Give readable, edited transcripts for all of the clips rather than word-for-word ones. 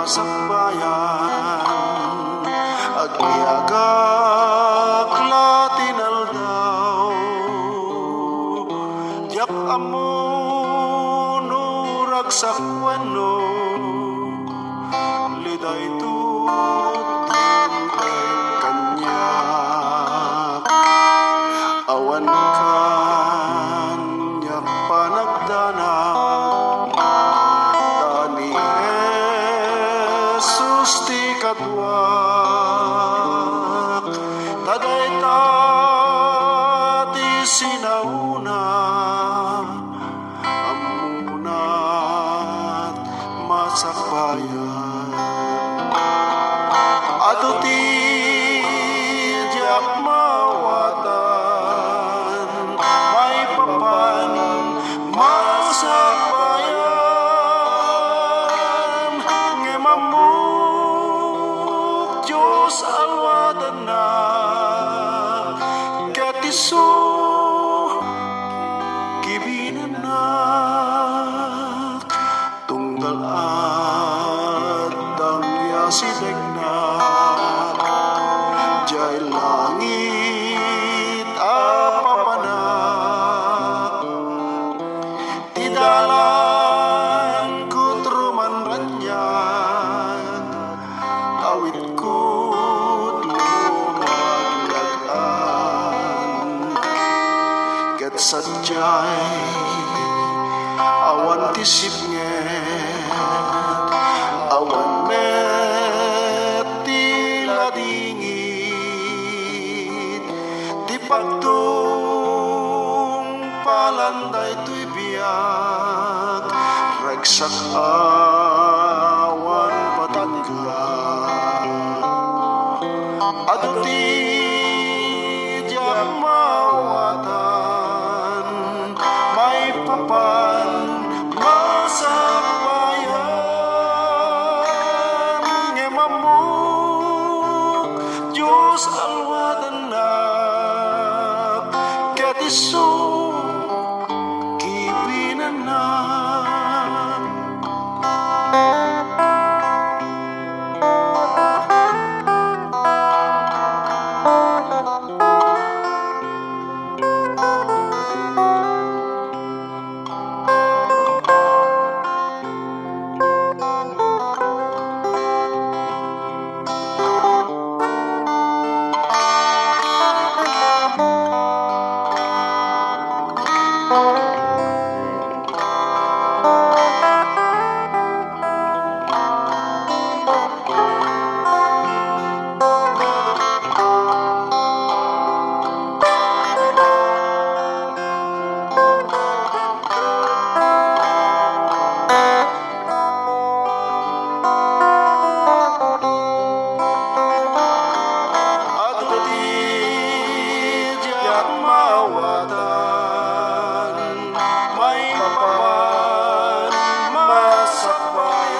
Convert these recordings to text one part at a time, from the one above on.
sakbayan agniagak latin aldaw yak amo nurag sakwano liday tutang kanya awan kanya panagdanang tani Jesus ti katwak taday ti sinauna amunat masakbayan ato ti diak mawatan may papan masakbayan ngemamuk Diyos alwadan na katiso kibinan na tunggal at ang yasideg na jay langit apapanak ti dalan ko truman ranyan awit ko lumaglagan ket sadyay awan ti sipnget awan met ti ladingit ti pagtung palanday tuy biyak ragsak awan patanggan ato ti diak mawatan may papan masakbayan ngemamuk Diyos alwadan na katiso kibinan na mawatan may papan masakbayan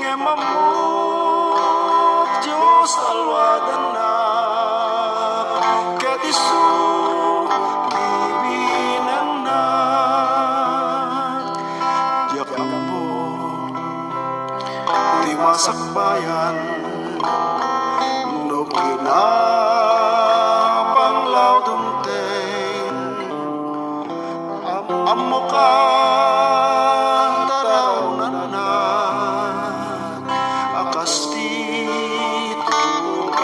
ngemamuk Diyos alwadan na katiso kibinan na yak ampo ti masakbayan no pinapanglaw dumteng amo ka tarawnan na akas ti tukayan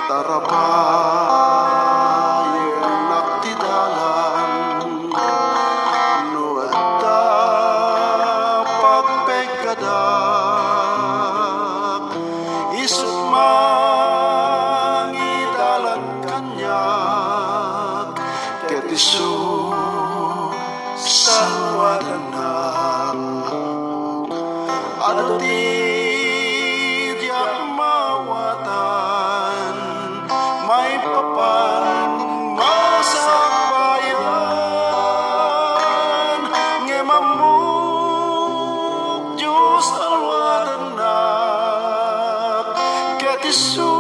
tarabayan nakti dalan no adda pagpegkadak isut mangidalan kanyak ketiso salwadan na ato ti diak mawatan may papan masakbayan ngemamuk Diyos alwadan na katiso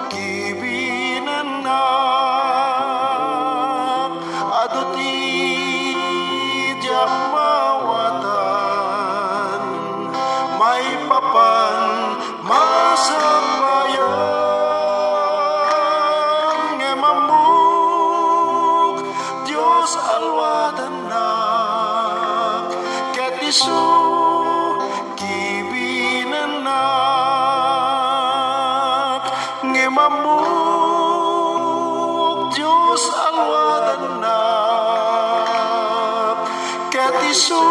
kibinan na ato ti alwadanak ket isu kibinenak ngemamuk Diyos alwadanak ket isu